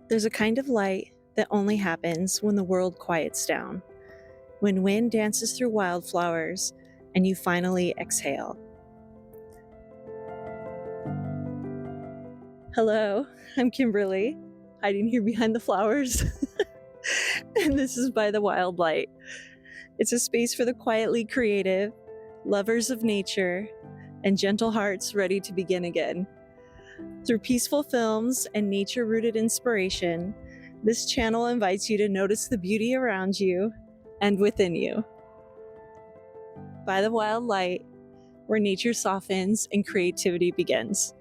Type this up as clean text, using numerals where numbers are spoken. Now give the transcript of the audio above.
There's a kind of light that only happens when the world quiets down, when wind dances through wildflowers and you finally exhale. Hello, I'm Kimberly, hiding here behind the flowers, and this is By the Wild Light. It's a space for the quietly creative, lovers of nature, and gentle hearts ready to begin again. Through peaceful films and nature-rooted inspiration, this channel invites you to notice the beauty around you and within you. By the Wild Light, where nature softens and creativity begins.